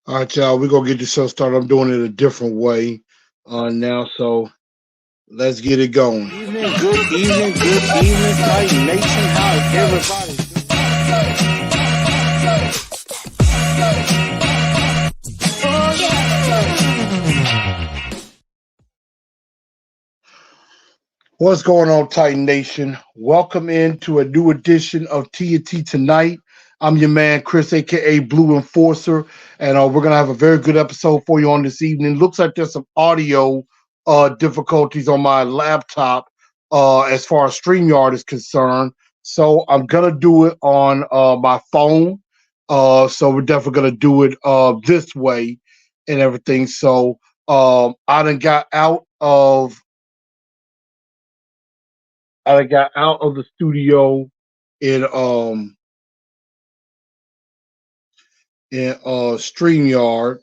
All right, y'all. We're gonna get the show started. I'm doing it a different way now, so let's get it going. Good evening, Titan Nation. How is everybody What's going on, Titan Nation? Welcome into a new edition of TNT Tonight. I'm your man, Chris, aka Blue Enforcer, and we're gonna have a very good episode for you on this evening. Looks like there's some audio difficulties on my laptop as far as StreamYard is concerned. So I'm gonna do it on my phone. So we're definitely gonna do it this way and everything. So I done got out of the studio in um in StreamYard,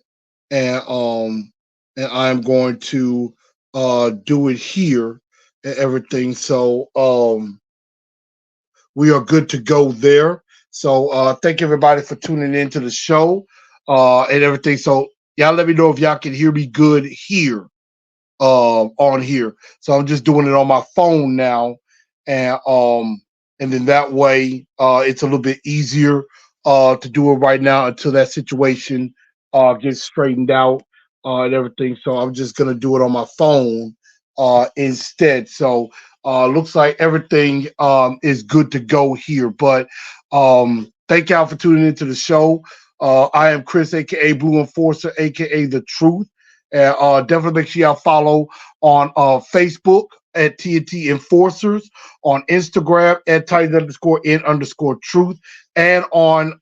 and I'm going to do it here and everything. So we are good to go there. So thank everybody for tuning in to the show and everything. So y'all let me know if y'all can hear me good here on here. So I'm just doing it on my phone now, and then that way it's a little bit easier to do it right now until that situation gets straightened out and everything. So I'm just gonna do it on my phone instead. So looks like everything is good to go here. But thank y'all for tuning into the show. I am Chris, aka Blue Enforcer, aka The Truth. And definitely make sure y'all follow on Facebook at TNT Enforcers, on Instagram at Titan_N_Truth, and on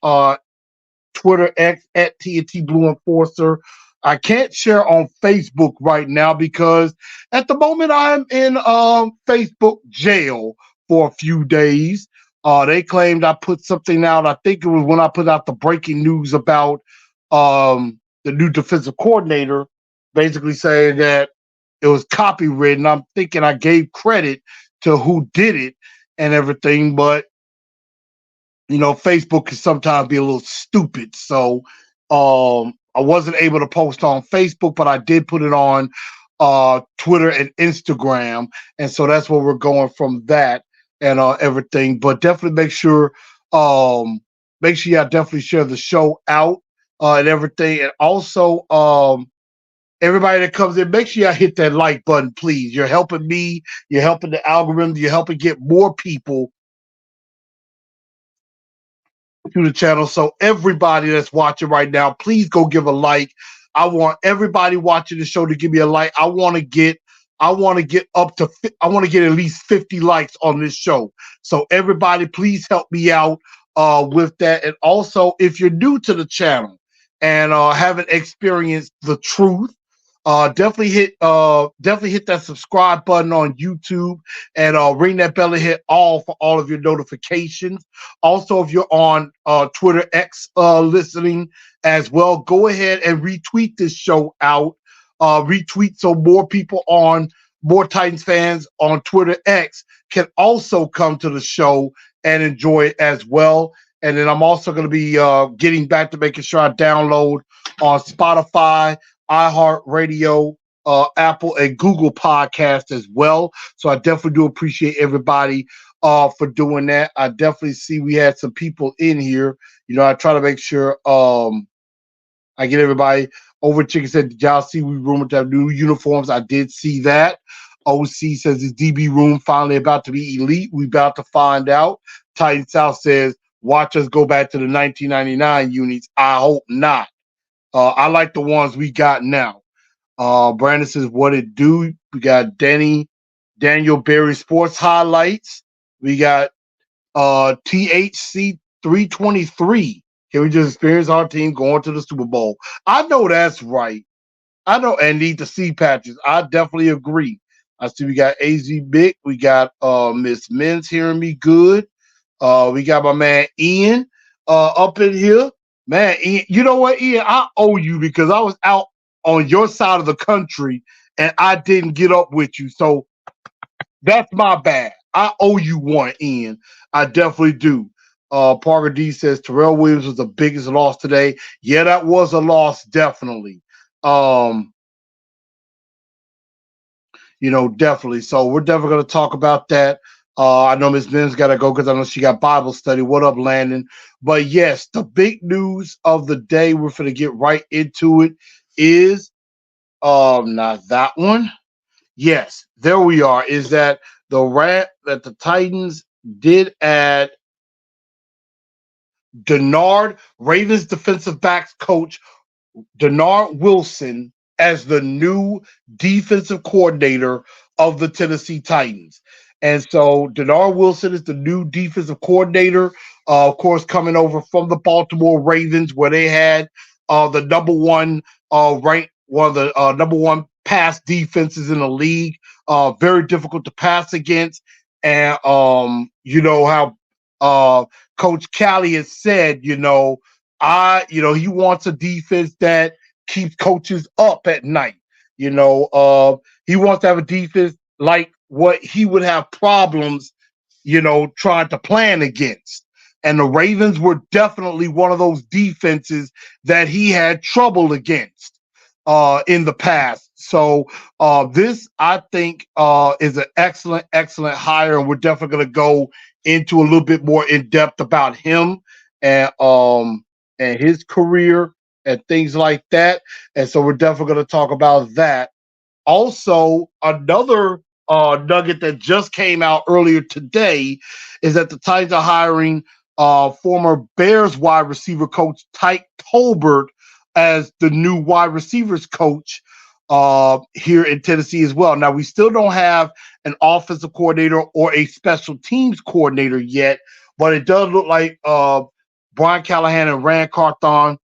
Twitter X at TNT Blue Enforcer. I can't share on Facebook right now because at the moment I'm in Facebook jail for a few days. They claimed I put something out. I think it was when I put out the breaking news about the new defensive coordinator, basically saying that it was copywritten. I'm thinking I gave credit to who did it and everything, but Facebook can sometimes be a little stupid. So I wasn't able to post on Facebook, but I did put it on Twitter and Instagram. And so that's where we're going from that and everything. But definitely make sure y'all definitely share the show out and everything. And also, everybody that comes in, make sure y'all hit that like button, please. You're helping me, you're helping the algorithm, you're helping get more people to the channel. So everybody that's watching right now, please go give a like. I want everybody watching the show to give me a like. I want to get at least 50 likes on this show. So everybody, please help me out with that. And also, if you're new to the channel and haven't experienced the truth, definitely hit that subscribe button on YouTube and ring that bell and hit all for all of your notifications. Also, if you're on Twitter X listening as well, go ahead and retweet this show out. Retweet so more Titans fans on Twitter X can also come to the show and enjoy it as well. And then I'm also going to be getting back to making sure I download on Spotify, iHeartRadio, Apple, and Google Podcast as well. So I definitely do appreciate everybody for doing that. I definitely see we had some people in here. I try to make sure I get everybody. Over Chicken said, did y'all see we rumored to have new uniforms? I did see that. OC says this DB room finally about to be elite. We about to find out. Titan South says, watch us go back to the 1999 units. I hope not. I like the ones we got now. Brandon says, what it do? We got Daniel Berry Sports Highlights. We got THC 323. Can we just experience our team going to the Super Bowl? I know that's right. I know, and need to see patches. I definitely agree. I see we got AZ Big. We got Miss Men's hearing me good. We got my man Ian up in here. Man, Ian, you know what, Ian? I owe you because I was out on your side of the country and I didn't get up with you. So that's my bad. I owe you one, Ian. I definitely do. Parker D says Terrell Williams was the biggest loss today. Yeah, that was a loss, definitely. Um, definitely. So we're definitely going to talk about that. I know Miss Ben's got to go because I know she got Bible study. What up, Landon? But yes, the big news of the day, we're going to get right into it, is not that one. Yes, there we are. Is that the Titans did add Denard, Ravens defensive backs coach Denard Wilson, as the new defensive coordinator of the Tennessee Titans. And so Denard Wilson is the new defensive coordinator, of course, coming over from the Baltimore Ravens, where they had the number one ranked, one of the number one pass defenses in the league. Very difficult to pass against. And you know how Coach Cali has said, he wants a defense that keeps coaches up at night. He wants to have a defense like what he would have problems, trying to plan against. And the Ravens were definitely one of those defenses that he had trouble against in the past. So this, I think, is an excellent, excellent hire, and we're definitely going to go into a little bit more in depth about him and his career and things like that. And so we're definitely going to talk about that. Also, another nugget that just came out earlier today is that the Titans are hiring former Bears wide receiver coach Tyke Tolbert as the new wide receivers coach here in Tennessee as well. Now, we still don't have an offensive coordinator or a special teams coordinator yet, but it does look like Brian Callahan and Rand Carthon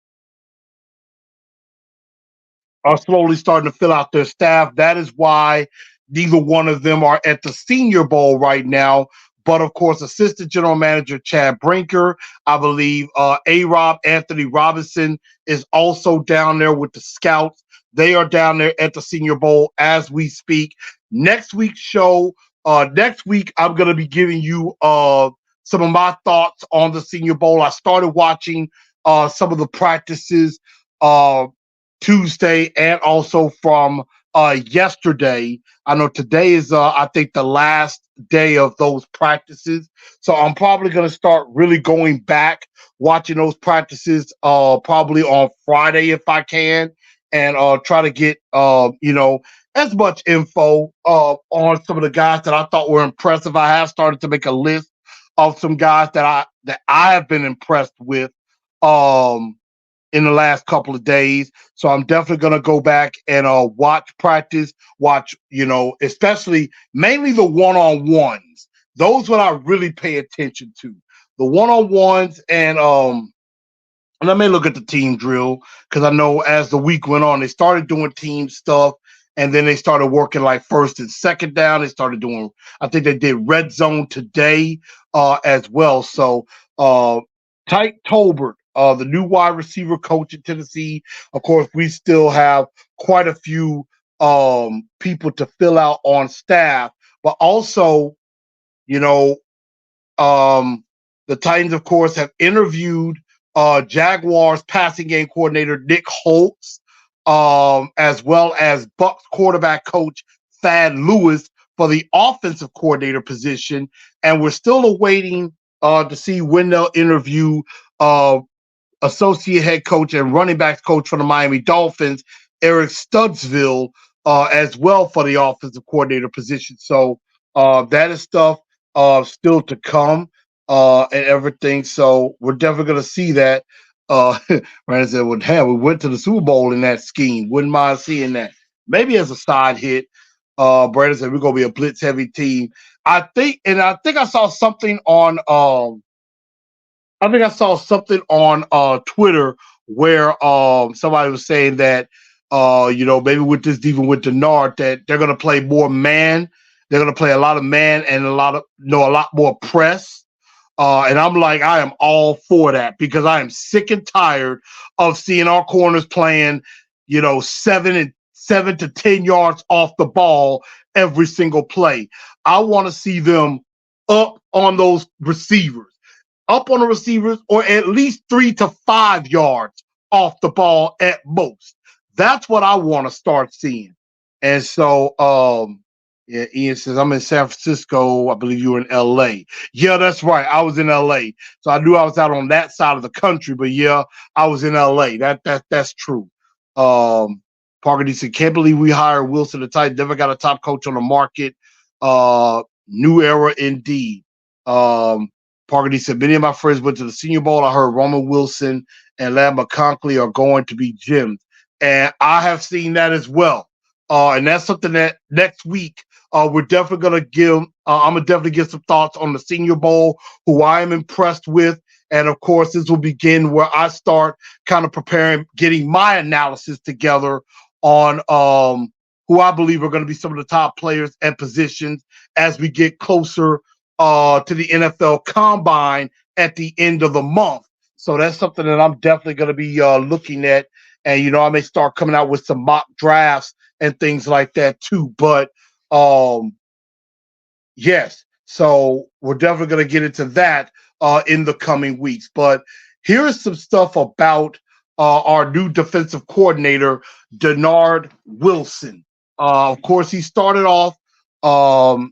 are slowly starting to fill out their staff. That is why neither one of them are at the Senior Bowl right now. But of course, Assistant General Manager Chad Brinker, I believe A-Rob, Anthony Robinson, is also down there with the Scouts. They are down there at the Senior Bowl as we speak. Next week's show, next week, I'm going to be giving you some of my thoughts on the Senior Bowl. I started watching some of the practices Tuesday and also from yesterday. I know today is, I think, the last day of those practices. So I'm probably going to start really going back, watching those practices probably on Friday if I can, and try to get, as much info on some of the guys that I thought were impressive. I have started to make a list of some guys that I have been impressed with in the last couple of days. So I'm definitely going to go back and watch practice, especially mainly the one-on-ones. Those what I really pay attention to. The one-on-ones, and I may look at the team drill because I know as the week went on, they started doing team stuff, and then they started working like first and second down. They started doing, I think they did red zone today as well. So Tyke Tolbert, the new wide receiver coach in Tennessee. Of course, we still have quite a few people to fill out on staff, but also, the Titans, of course, have interviewed Jaguars passing game coordinator Nick Holtz, as well as Bucs quarterback coach Thad Lewis for the offensive coordinator position. And we're still awaiting to see when they'll interview associate head coach and running backs coach for the Miami Dolphins, Eric Studsville, as well for the offensive coordinator position. So that is stuff still to come and everything. So we're definitely going to see that. Brandon said, well, damn, we went to the Super Bowl in that scheme. Wouldn't mind seeing that. Maybe as a side hit. Brandon said, we're going to be a blitz heavy team. I think I saw something on Twitter where somebody was saying that maybe with this, even with Denard, that they're going to play more man. They're going to play a lot of man and a lot more press. And I'm like, I am all for that because I am sick and tired of seeing our corners playing, 7 to 10 yards off the ball every single play. I want to see them up on those receivers. up on the receivers or at least 3 to 5 yards off the ball at most. That's what I want to start seeing. And so, yeah, Ian says, I'm in San Francisco. I believe you were in LA. Yeah, that's right. I was in LA. So I knew I was out on that side of the country, but yeah, I was in LA. That's true. Parker D said, can't believe we hired Wilson the tight. Never got a top coach on the market. New era indeed. Parker D said, many of my friends went to the Senior Bowl. I heard Roman Wilson and Lad McConkey are going to be gems. And I have seen that as well. And that's something that next week we're definitely going to give. I'm going to definitely give some thoughts on the Senior Bowl, who I am impressed with. And of course, this will begin where I start kind of preparing, getting my analysis together on who I believe are going to be some of the top players and positions as we get closer to the NFL Combine at the end of the month. So that's something that I'm definitely going to be looking at. And, you know, I may start coming out with some mock drafts and things like that too. But yes, so we're definitely going to get into that in the coming weeks. But here is some stuff about our new defensive coordinator, Dennard Wilson. Of course, he started off,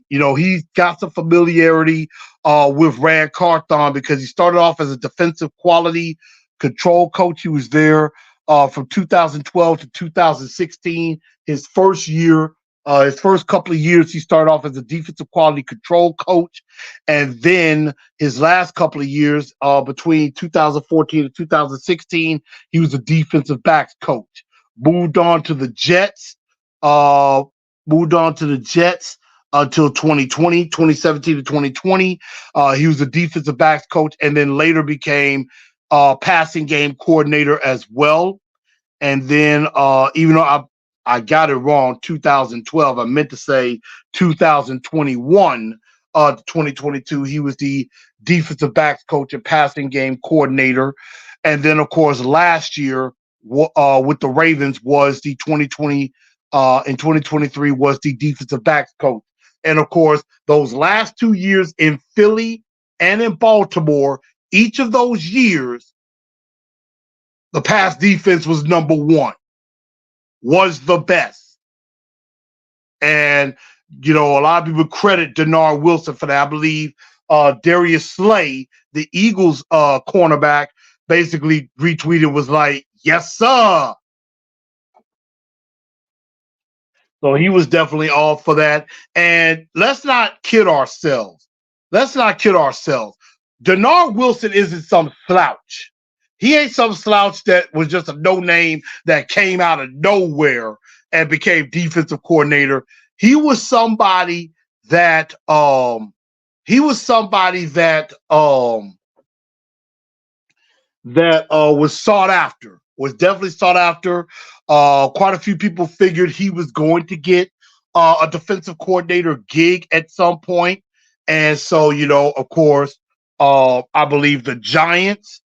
you know, he's got some familiarity with Rand Carthon because he started off as a defensive quality control coach. He was there from 2012 to 2016. His first year, his first couple of years, he started off as a defensive quality control coach. And then his last couple of years, between 2014 and 2016, he was a defensive backs coach. Moved on to the Jets. Until 2020, 2017 to 2020. He was a defensive backs coach and then later became passing game coordinator as well. And then even though I got it wrong, 2012, I meant to say 2021 to 2022, he was the defensive backs coach and passing game coordinator. And then, of course, last year with the Ravens was the 2020 in 2023 was the defensive backs coach. And of course, those last 2 years in Philly and in Baltimore, each of those years, the pass defense was number one, was the best. And, you know, a lot of people credit Dennard Wilson for that. I believe Darius Slay, the Eagles cornerback, basically retweeted, was like, yes, sir. So he was definitely all for that. And let's not kid ourselves. Dennard Wilson isn't some slouch. He ain't some slouch that was just a no name that came out of nowhere and became defensive coordinator. He was somebody that was sought after. Was definitely sought after. Quite a few people figured he was going to get a defensive coordinator gig at some point. And so, you know, of course, I believe the Giants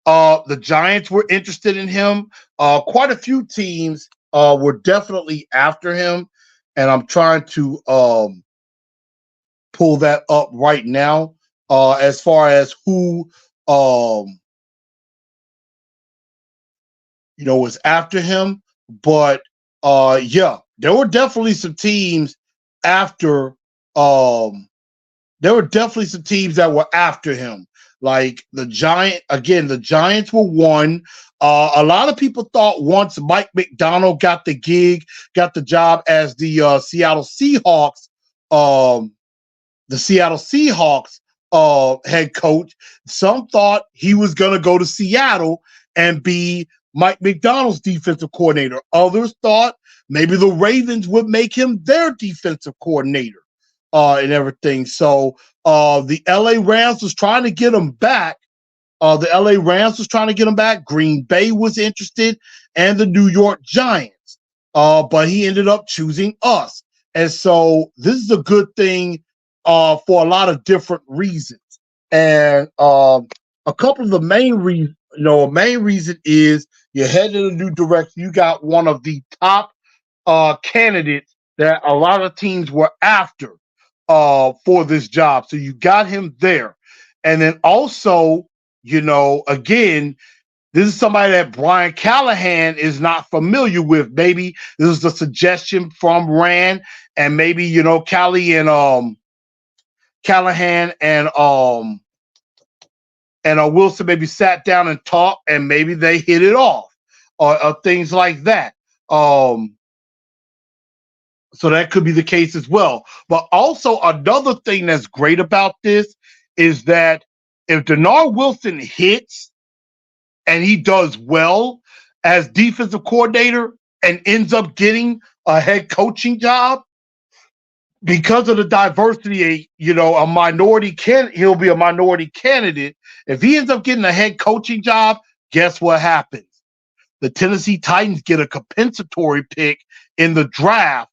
were interested in him. Quite a few teams were definitely after him. And I'm trying to pull that up right now as far as who you know, was after him. But yeah, there were definitely some teams after that were after him. Like the Giants were one. A lot of people thought once Mike Macdonald got the job as the Seattle Seahawks head coach, some thought he was going to go to Seattle and be Mike Macdonald's defensive coordinator. Others thought maybe the Ravens would make him their defensive coordinator and everything. So the LA Rams was trying to get him back. Green Bay was interested, and the New York Giants. But he ended up choosing us. And so this is a good thing for a lot of different reasons. And a couple of the main reasons, main reason is you're heading in a new direction. You got one of the top candidates that a lot of teams were after for this job. So you got him there. And then also, again, this is somebody that Brian Callahan is not familiar with. Maybe this is a suggestion from Rand, and maybe Callie and Callahan and Wilson maybe sat down and talked, and maybe they hit it off, or things like that. So that could be the case as well. But also another thing that's great about this is that if Denard Wilson hits and he does well as defensive coordinator and ends up getting a head coaching job, because of the diversity, a minority he'll be a minority candidate. If he ends up getting a head coaching job, guess what happens? The Tennessee Titans get a compensatory pick in the draft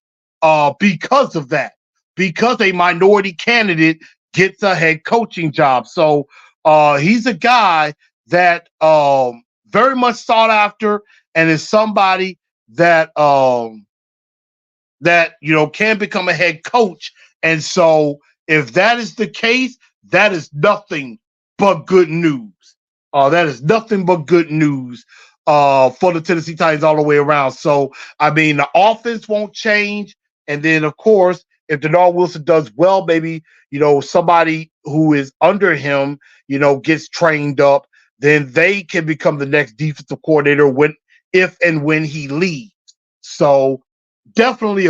because of that, because a minority candidate gets a head coaching job. So he's a guy that very much sought after, and is somebody that can become a head coach. And so if that is the case, that is nothing but good news. That is nothing but good news for the Tennessee Titans all the way around. So, I mean, the offense won't change. And then, of course, if Denard Wilson does well, maybe, somebody who is under him, gets trained up, then they can become the next defensive coordinator if and when he leaves. So definitely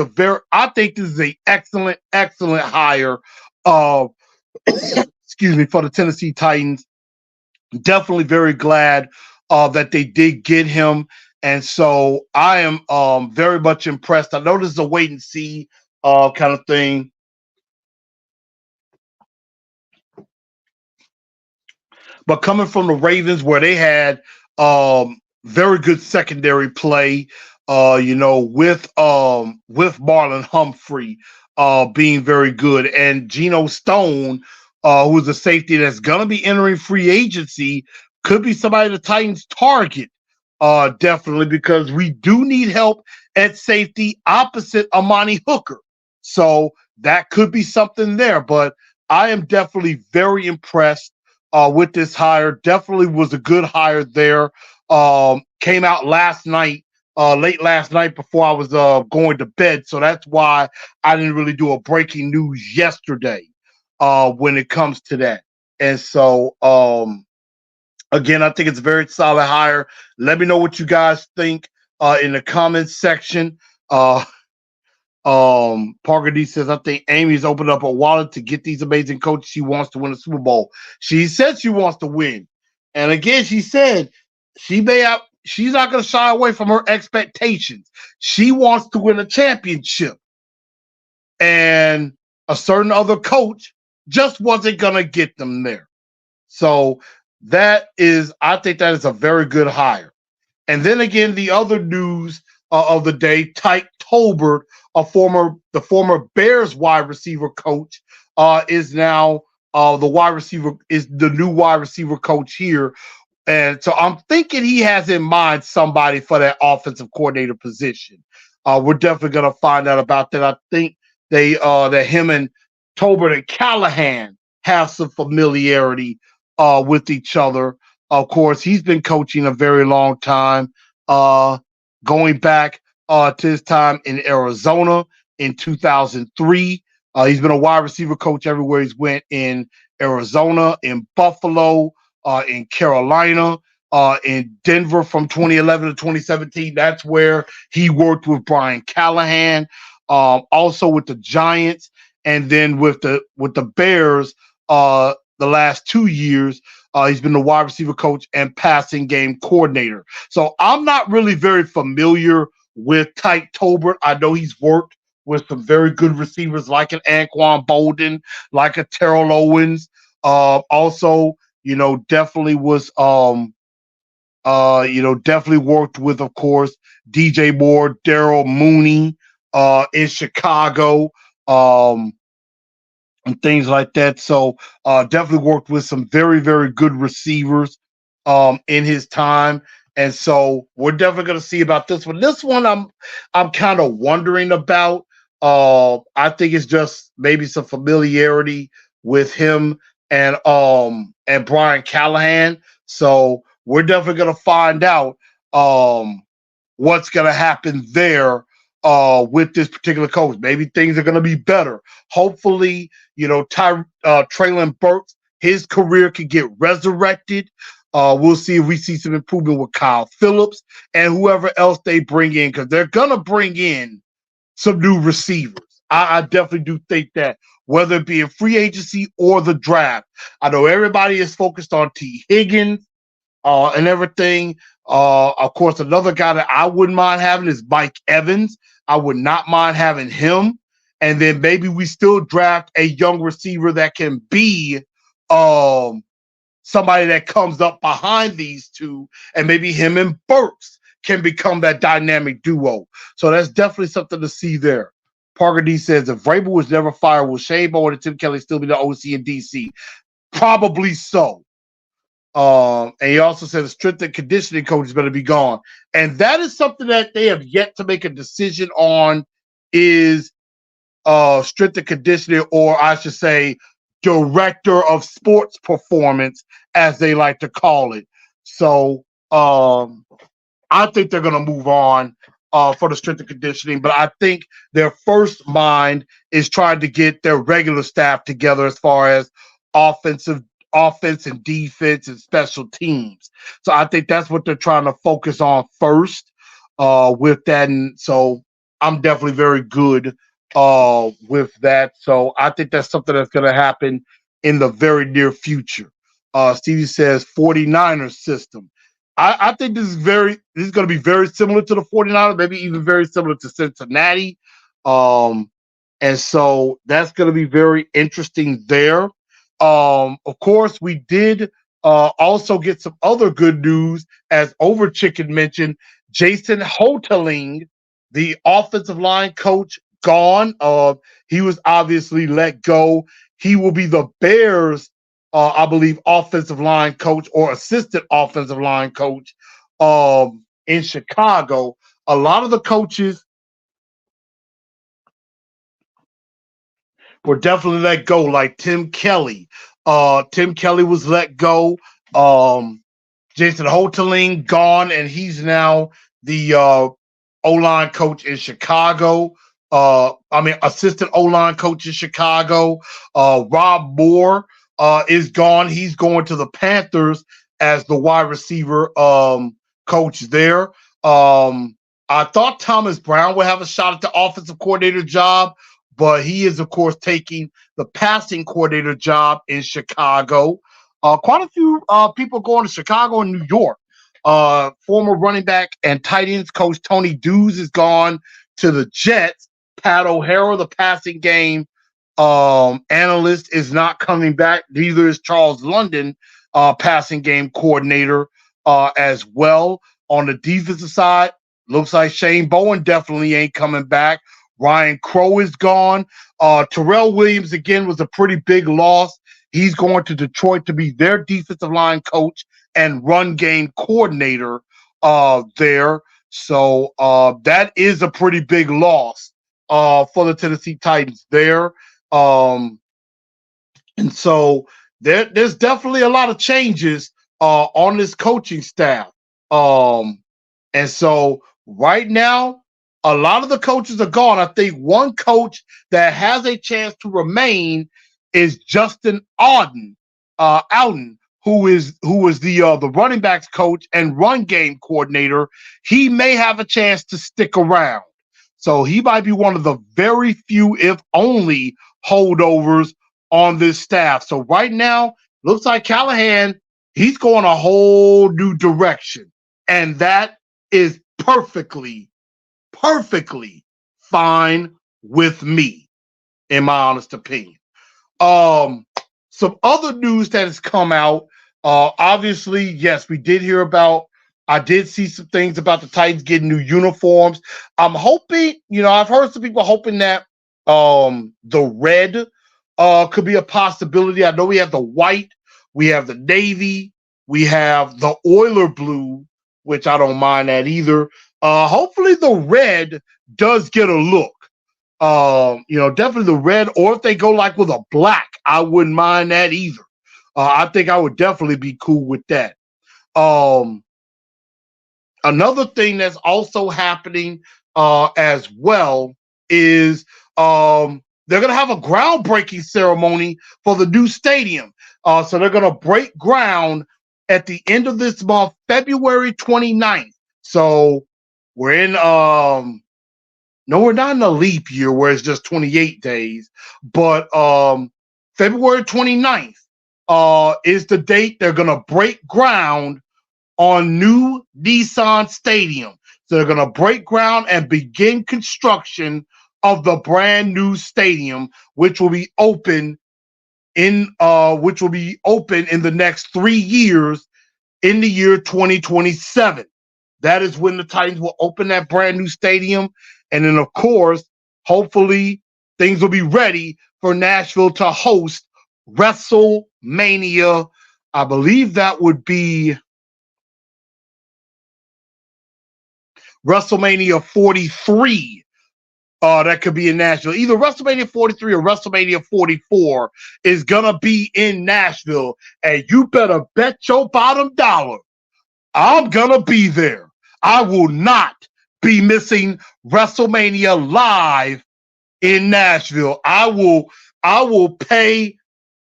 I think this is an excellent, excellent hire. Excuse me, for the Tennessee Titans. Definitely very glad that they did get him. And so I am very much impressed. I know this is a wait and see kind of thing. But coming from the Ravens, where they had very good secondary play, with Marlon Humphrey being very good, and Geno Stone, who's a safety that's going to be entering free agency, could be somebody the Titans target, definitely, because we do need help at safety opposite Amani Hooker. So that could be something there. But I am definitely very impressed with this hire. Definitely was a good hire there. Came out last night, late last night before I was going to bed. So that's why I didn't really do a breaking news yesterday when it comes to that. And so, again, I think it's a very solid hire. Let me know what you guys think in the comments section. Parker D says, I think Amy's opened up a wallet to get these amazing coaches. She wants to win a Super Bowl. She said she wants to win. And again, she said she's not going to shy away from her expectations. She wants to win a championship. And a certain other coach just wasn't going to get them there. So I think that is a very good hire. And then again, the other news of the day, Tyke Tolbert, the former Bears wide receiver coach, is now the new wide receiver coach here. And so I'm thinking he has in mind somebody for that offensive coordinator position. We're definitely going to find out about that. I think that him and Tolbert and Callahan have some familiarity with each other. Of course, he's been coaching a very long time, going back to his time in Arizona in 2003. He's been a wide receiver coach everywhere he's went, in Arizona, in Buffalo, in Carolina, in Denver from 2011 to 2017. That's where he worked with Brian Callahan, also with the Giants, and then with the Bears the last 2 years. He's been the wide receiver coach and passing game coordinator. So I'm not really very familiar with Tyke Tolbert. I know he's worked with some very good receivers like an Anquan Bolden, like a Terrell Owens. Also, definitely was, definitely worked with, of course, DJ Moore, Daryl Mooney in Chicago. And things like that. So definitely worked with some very, very good receivers in his time. And so we're definitely going to see about this one. This one I'm kind of wondering about. I think it's just maybe some familiarity with him and Brian Callahan. So we're definitely gonna find out what's gonna happen there with this particular coach. Maybe things are gonna be better. Hopefully, Traylon Burks, his career could get resurrected. We'll see if we see some improvement with Kyle Phillips and whoever else they bring in, because they're gonna bring in some new receivers. I definitely do think that, whether it be in free agency or the draft. I know everybody is focused on T. Higgins and everything. Of course, another guy that I wouldn't mind having is Mike Evans. I would not mind having him. And then maybe we still draft a young receiver that can be somebody that comes up behind these two, and maybe him and Burks can become that dynamic duo. So that's definitely something to see there. Parker D says, if Vrabel was never fired, will Shane Bowen and Tim Kelly still be the OC in DC? Probably so. And he also said the strength and conditioning coach is going to be gone. And that is something that they have yet to make a decision on, is strength and conditioning, or I should say director of sports performance, as they like to call it. So I think they're going to move on for the strength and conditioning, but I think their first mind is trying to get their regular staff together as far as offense and defense and special teams. So I think that's what they're trying to focus on first with that. And so I'm definitely very good with that. So I think that's something that's going to happen in the very near future. Stevie says 49ers system. I think this is going to be very similar to the 49ers, maybe even very similar to Cincinnati. And so that's going to be very interesting there. Of course, we did also get some other good news, as Overchicken mentioned. Jason Hoteling, the offensive line coach, gone. He was obviously let go. He will be the Bears, I believe, offensive line coach or assistant offensive line coach in Chicago. A lot of the coaches were definitely let go, like Tim Kelly. Tim Kelly was let go. Jason Hoteling gone, and he's now the O-line coach in Chicago. Assistant O-line coach in Chicago. Rob Moore is gone. He's going to the Panthers as the wide receiver coach there. I thought Thomas Brown would have a shot at the offensive coordinator job, but he is, of course, taking the passing coordinator job in Chicago. Quite a few people going to Chicago and New York. Former running back and tight ends coach Tony Dews is gone to the Jets. Pat O'Hara, the passing game analyst, is not coming back. Neither is Charles London, passing game coordinator as well. On the defensive side, looks like Shane Bowen definitely ain't coming back. Ryan Crow is gone. Terrell Williams, again, was a pretty big loss. He's going to Detroit to be their defensive line coach and run game coordinator there. So that is a pretty big loss for the Tennessee Titans there. And so there's definitely a lot of changes on this coaching staff. And so right now, a lot of the coaches are gone. I think one coach that has a chance to remain is Justin Alden, who was the running backs coach and run game coordinator. He may have a chance to stick around. So he might be one of the very few, if only, holdovers on this staff. So right now, looks like Callahan, he's going a whole new direction. And that is perfectly fine with me, in my honest opinion. Some other news that has come out, obviously, yes, we did hear about, I did see some things about the Titans getting new uniforms. I'm hoping, I've heard some people hoping that the red could be a possibility. I know we have the white, we have the navy, we have the Oiler blue, which I don't mind that either. Hopefully the red does get a look. Definitely the red, or if they go like with a black, I wouldn't mind that either. I think I would definitely be cool with that. Um, Another thing that's also happening as well is they're going to have a groundbreaking ceremony for the new stadium. So they're going to break ground at the end of this month, February 29th. So we're in, no, we're not in a leap year where it's just 28 days, but February 29th is the date they're going to break ground on new Nissan Stadium. So they're going to break ground and begin construction of the brand new stadium, which will be open in the next 3 years in the year 2027. That is when the Titans will open that brand new stadium. And then, of course, hopefully things will be ready for Nashville to host WrestleMania. I believe that would be WrestleMania 43. That could be in Nashville. Either WrestleMania 43 or WrestleMania 44 is going to be in Nashville. And you better bet your bottom dollar I'm going to be there. I will not be missing WrestleMania live in Nashville. I will pay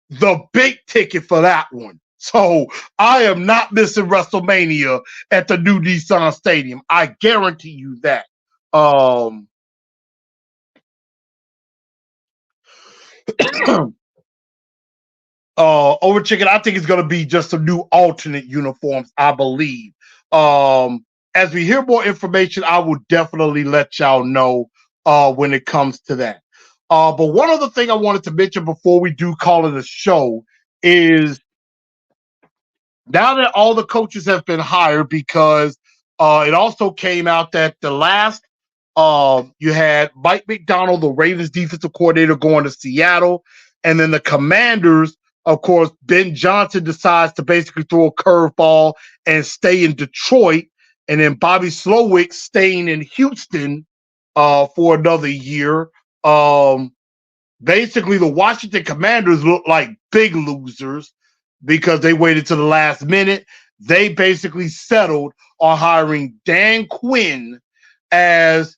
the big ticket for that one. So I am not missing WrestleMania at the new Nissan Stadium. I guarantee you that. Over Chicken, I think it's going to be just some new alternate uniforms, I believe. As we hear more information, I will definitely let y'all know when it comes to that. But one other thing I wanted to mention before we do call it a show is now that all the coaches have been hired, because it also came out that the last you had Mike McDonald, the Ravens defensive coordinator, going to Seattle, and then the Commanders, of course, Ben Johnson decides to basically throw a curveball and stay in Detroit, and then Bobby Slowick staying in Houston for another year. Basically, the Washington Commanders look like big losers because they waited to the last minute. They basically settled on hiring Dan Quinn as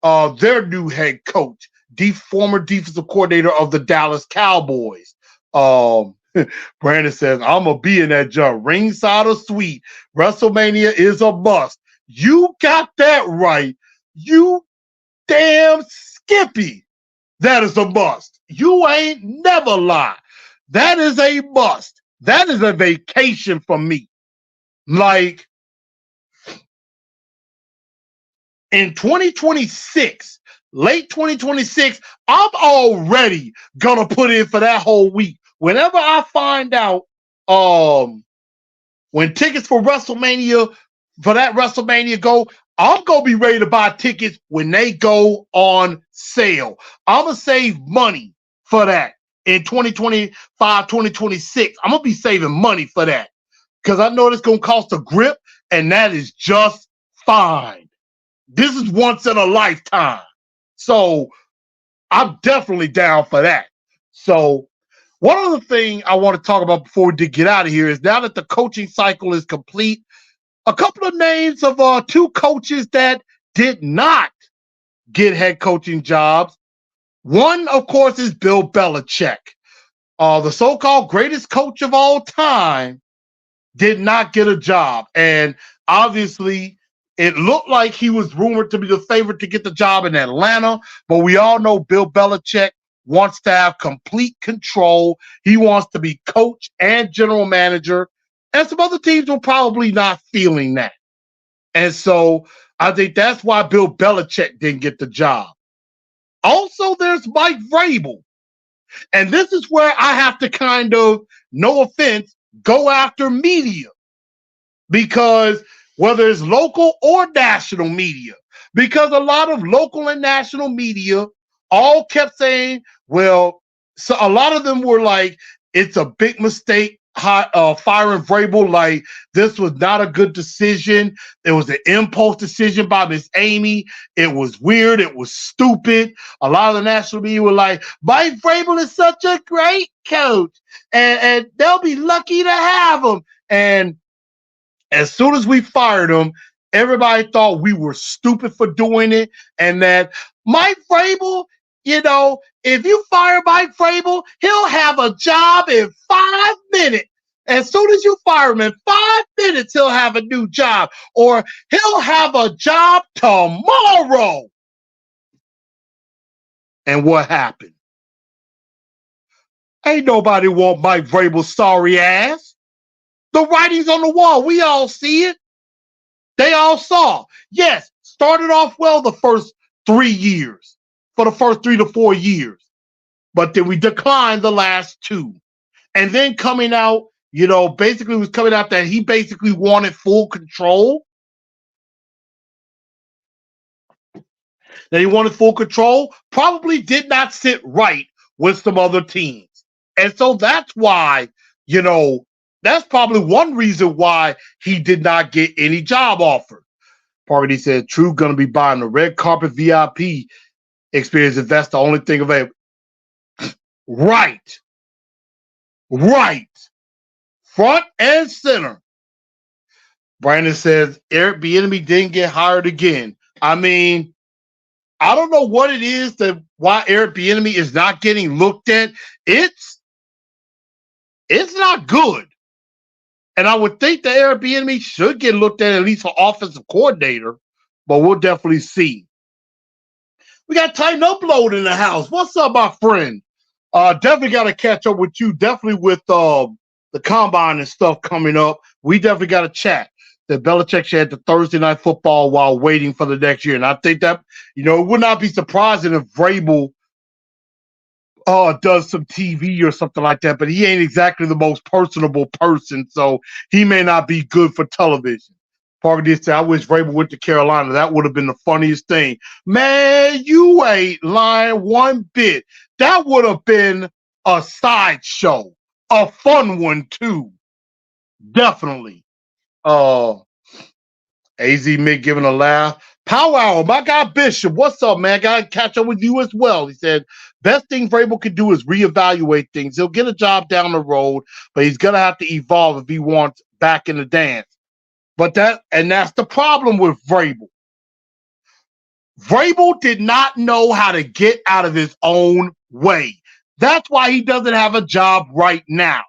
their new head coach, the former defensive coordinator of the Dallas Cowboys. Brandon says, I'm going to be in that job. Ringside or suite. WrestleMania is a must. You got that right. You damn Skippy. That is a must. You ain't never lie. That is a must. That is a vacation for me. Like, in 2026, late 2026, I'm already going to put in for that whole week. Whenever I find out when tickets for WrestleMania, for that WrestleMania go, I'm going to be ready to buy tickets when they go on sale. I'm going to save money for that in 2025, 2026. I'm going to be saving money for that because I know it's going to cost a grip, and that is just fine. This is once in a lifetime. So I'm definitely down for that. So one other thing I want to talk about before we get out of here is now that the coaching cycle is complete, a couple of names of two coaches that did not get head coaching jobs. One, of course, is Bill Belichick. The so-called greatest coach of all time did not get a job. And obviously, it looked like he was rumored to be the favorite to get the job in Atlanta, but we all know Bill Belichick wants to have complete control. He wants to be coach and general manager, and some other teams were probably not feeling that. And so I think that's why Bill Belichick didn't get the job. Also, there's Mike Vrabel. And this is where I have to kind of, no offense, go after media. Because whether it's local or national media, because a lot of local and national media all kept saying, well, so a lot of them were like, it's a big mistake firing Vrabel like this was not a good decision. It was an impulse decision by Miss Amy. It was weird. It was stupid. A lot of the national media were like, Mike Vrabel is such a great coach, and they'll be lucky to have him. And as soon as we fired him, everybody thought we were stupid for doing it, and that Mike Vrabel, if you fire Mike Vrabel, he'll have a job in 5 minutes. As soon as you fire him in 5 minutes, he'll have a new job, or he'll have a job tomorrow. And what happened? Ain't nobody want Mike Vrabel's sorry ass. The writing's on the wall. We all see it. They all saw. Yes, started off well the first 3 years, for the first 3 to 4 years. But then we declined the last 2. And then coming out, basically was coming out that he basically wanted full control. That he wanted full control probably did not sit right with some other teams. And so that's why, that's probably one reason why he did not get any job offers. Parvati said, True going to be buying the red carpet VIP experience if that's the only thing available. Right. Front and center. Brandon says, Eric Bieniemy didn't get hired again. I mean, I don't know what it is that why Eric Bieniemy is not getting looked at. It's not good. And I would think that Eric Bieniemy should get looked at least for offensive coordinator, but we'll definitely see. We got Titan Upload in the house. What's up, my friend? Definitely got to catch up with you. Definitely with the combine and stuff coming up. We definitely got to chat. That Belichick had the Thursday night football while waiting for the next year. And I think that, it would not be surprising if Vrabel does some TV or something like that, but he ain't exactly the most personable person, so he may not be good for television. Parker did say, I wish Vrabel went to Carolina. That would have been the funniest thing. Man, you ain't lying one bit. That would have been a sideshow. A fun one, too. Definitely. AZ Mick giving a laugh. Power Hour, my guy Bishop, what's up, man? Got to catch up with you as well. He said, best thing Vrabel could do is reevaluate things. He'll get a job down the road, but he's going to have to evolve if he wants back in the dance. But that's the problem with Vrabel. Vrabel did not know how to get out of his own way. That's why he doesn't have a job right now.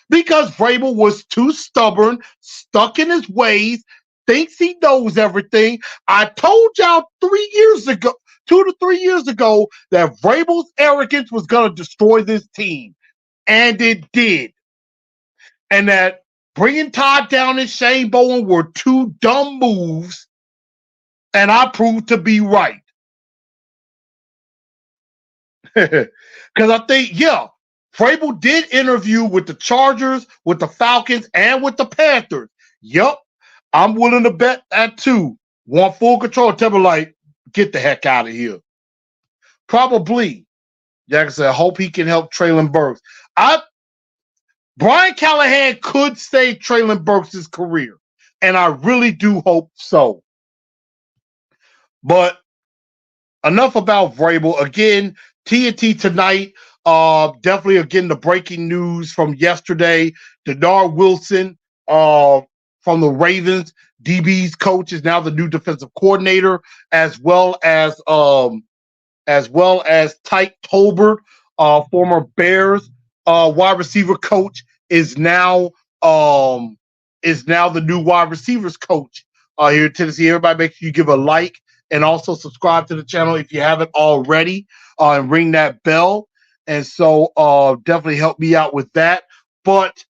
Because Vrabel was too stubborn, stuck in his ways, thinks he knows everything. I told y'all 3 years ago, 2 to 3 years ago, that Vrabel's arrogance was going to destroy this team. And it did. And that bringing Todd Downing and Shane Bowen were 2 dumb moves. And I proved to be right. Because I think, Vrabel did interview with the Chargers, with the Falcons, and with the Panthers. Yup, I'm willing to bet that too. Want full control. Tell me, like, get the heck out of here. Probably. Jackson said, hope he can help Treylon Burks. Brian Callahan could save Treylon Burks' career, and I really do hope so. But enough about Vrabel. Again, TNT tonight. Definitely, again, the breaking news from yesterday. Denard Wilson from the Ravens, DB's coach, is now the new defensive coordinator, as well as Tyke Tolbert, former Bears wide receiver coach, is now the new wide receivers coach here in Tennessee. Everybody, make sure you give a like and also subscribe to the channel if you haven't already, and ring that bell. And so definitely help me out with that. But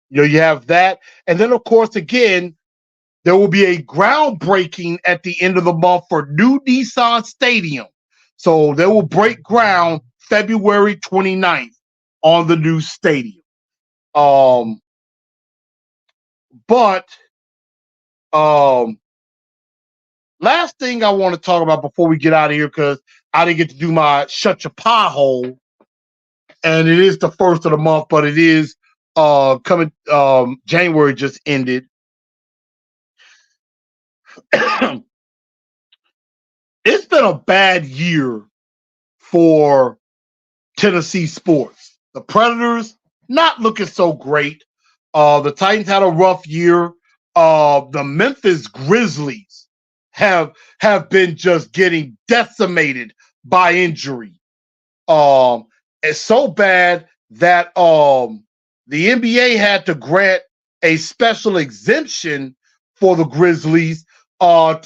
you have that. And then, of course, again, there will be a groundbreaking at the end of the month for new Nissan Stadium. So they will break ground February 29th on the new stadium. Last thing I want to talk about before we get out of here, because I didn't get to do my shut your pie hole, and it is the first of the month, but it is coming. January just ended. It's been a bad year for Tennessee sports. The Predators not looking so great. The Titans had a rough year. The Memphis Grizzlies have been just getting decimated by injury. It's so bad that the NBA had to grant a special exemption for the Grizzlies to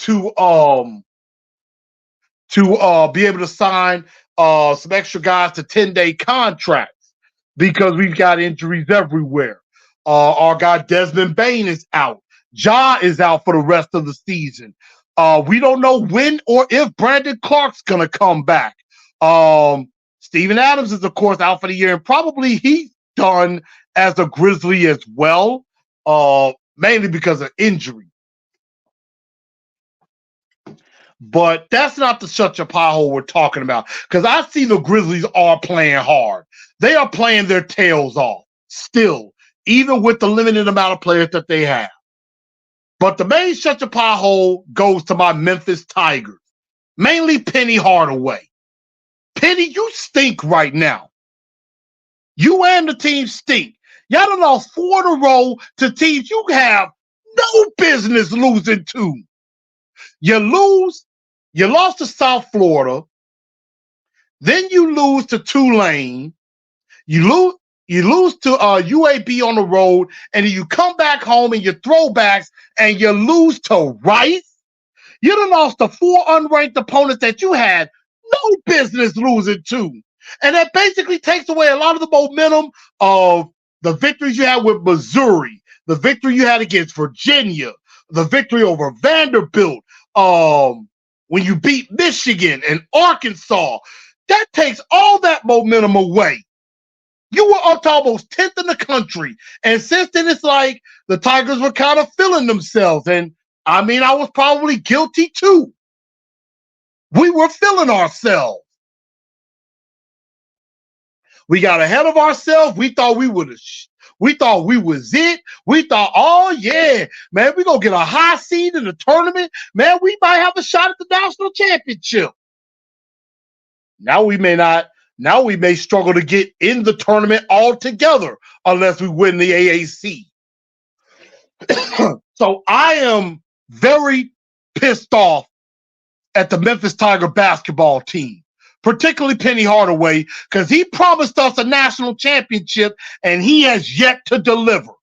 be able to sign some extra guys to 10-day contracts because we've got injuries everywhere. Our guy Desmond Bane is out. Ja is out for the rest of the season. We don't know when or if Brandon Clark's going to come back. Steven Adams is, of course, out for the year, and probably he's done as a Grizzly as well, mainly because of injury. But that's not the shut your pie hole we're talking about, because I see the Grizzlies are playing hard. They are playing their tails off still, even with the limited amount of players that they have. But the main shut your pie hole goes to my Memphis Tigers, mainly Penny Hardaway. Penny, you stink right now. You and the team stink. Y'all done lost 4 in a row to teams you have no business losing to. You lost to South Florida, then you lose to Tulane, you lose to UAB on the road, and then you come back home and you throwbacks and you lose to Rice. You done lost to 4 unranked opponents that you had no business losing to. And that basically takes away a lot of the momentum of the victories you had with Missouri, the victory you had against Virginia, the victory over Vanderbilt, when you beat Michigan and Arkansas. That takes all that momentum away. You were up to almost 10th in the country. And since then, it's like the Tigers were kind of feeling themselves. And I mean, I was probably guilty too. We were feeling ourselves. We got ahead of ourselves. We thought we was it. We thought, oh yeah, man, we gonna get a high seed in the tournament. Man, we might have a shot at the national championship. Now we may not. Now we may struggle to get in the tournament altogether unless we win the AAC. So I am very pissed off at the Memphis Tiger basketball team, particularly Penny Hardaway, because he promised us a national championship and he has yet to deliver.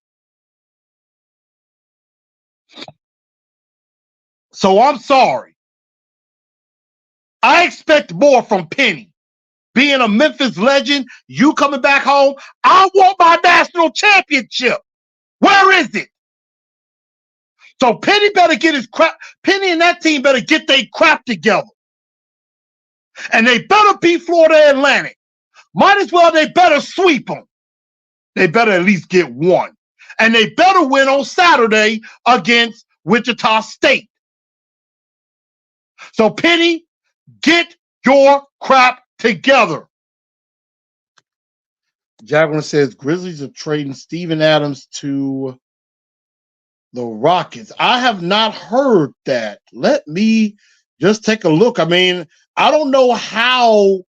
So I'm sorry. I expect more from Penny. Being a Memphis legend, you coming back home, I want my national championship. Where is it? So Penny better get his crap. Penny and that team better get their crap together. And they better beat Florida Atlantic. Might as well, they better sweep them. They better at least get one. And they better win on Saturday against Wichita State. So Penny, get your crap together. Jacqueline says Grizzlies are trading Steven Adams to the Rockets. I have not heard that. Let me just take a look. I mean, I don't know how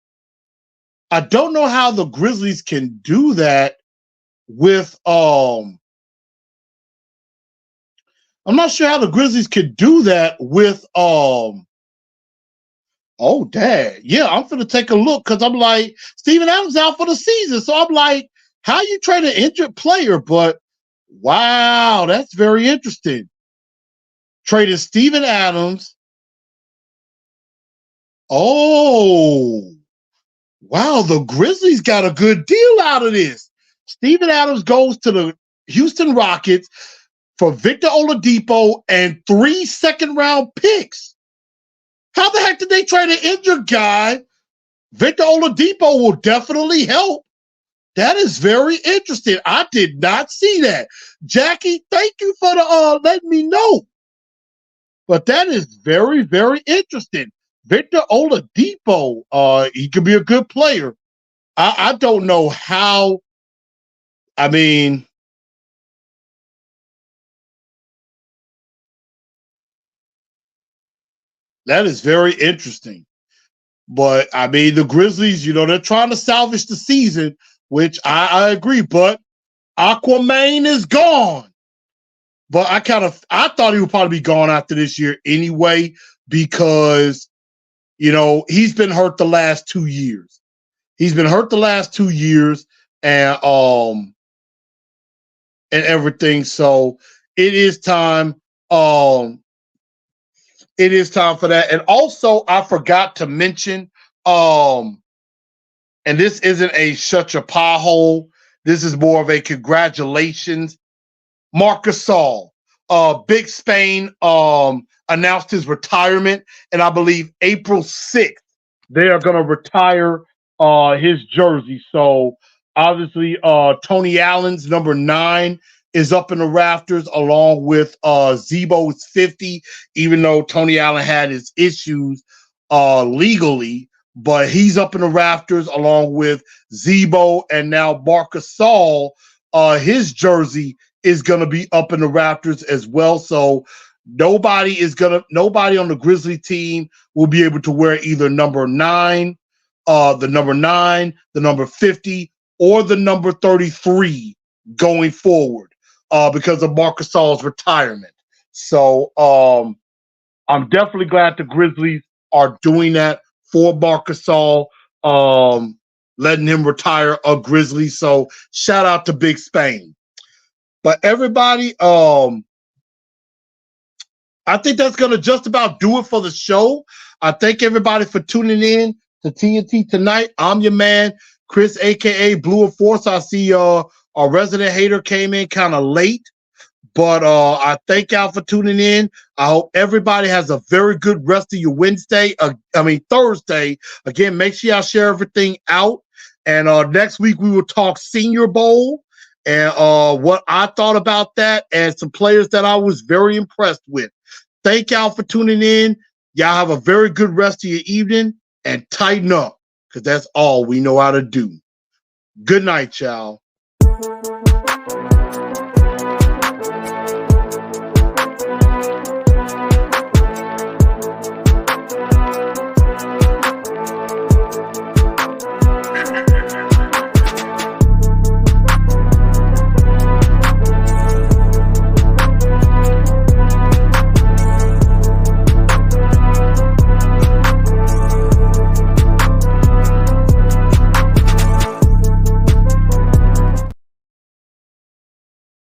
the Grizzlies can do that with I'm not sure how the Grizzlies could do that with oh, dad. Yeah, I'm going to take a look because I'm like, Steven Adams out for the season. So I'm like, how you trade an injured player? But wow, that's very interesting. Traded Steven Adams. Oh, wow, the Grizzlies got a good deal out of this. Steven Adams goes to the Houston Rockets for Victor Oladipo and 3 second-round picks. How the heck did they trade an injured guy? Victor Oladipo will definitely help. That is very interesting. I did not see that. Jackie, thank you for the letting me know. But that is very, very interesting. Victor Oladipo, he could be a good player. I don't know how. I mean, that is very interesting. But I mean, the Grizzlies, they're trying to salvage the season, which I agree. But Aquaman is gone. But I thought he would probably be gone after this year anyway, because he's been hurt the last 2 years. And everything. So it is time. It is time for that. And also, I forgot to mention, and this isn't a shut your pie hole. This is more of a congratulations. Marc Gasol, Big Spain, announced his retirement, and I believe April 6th they are going to retire his jersey. So obviously, Tony Allen's number 9 is up in the rafters, along with Z-Bo's 50, even though Tony Allen had his issues legally, but he's up in the rafters along with Z-Bo, and now Marc Gasol, his jersey is going to be up in the rafters as well. So nobody on the Grizzly team will be able to wear either number 9, the number 50, or the number 33 going forward, because of Marc Gasol's retirement. So I'm definitely glad the Grizzlies are doing that for Marc Gasol, letting him retire a Grizzly. So shout out to Big Spain. But everybody, I think that's going to just about do it for the show. I thank everybody for tuning in to TNT Tonight. I'm your man, Chris, a.k.a. Blue Force. I see our resident hater came in kind of late, but I thank y'all for tuning in. I hope everybody has a very good rest of your Thursday. Again, make sure y'all share everything out. And next week we will talk Senior Bowl and what I thought about that, and some players that I was very impressed with. Thank y'all for tuning in. Y'all have a very good rest of your evening, and tighten up, because that's all we know how to do. Good night, y'all.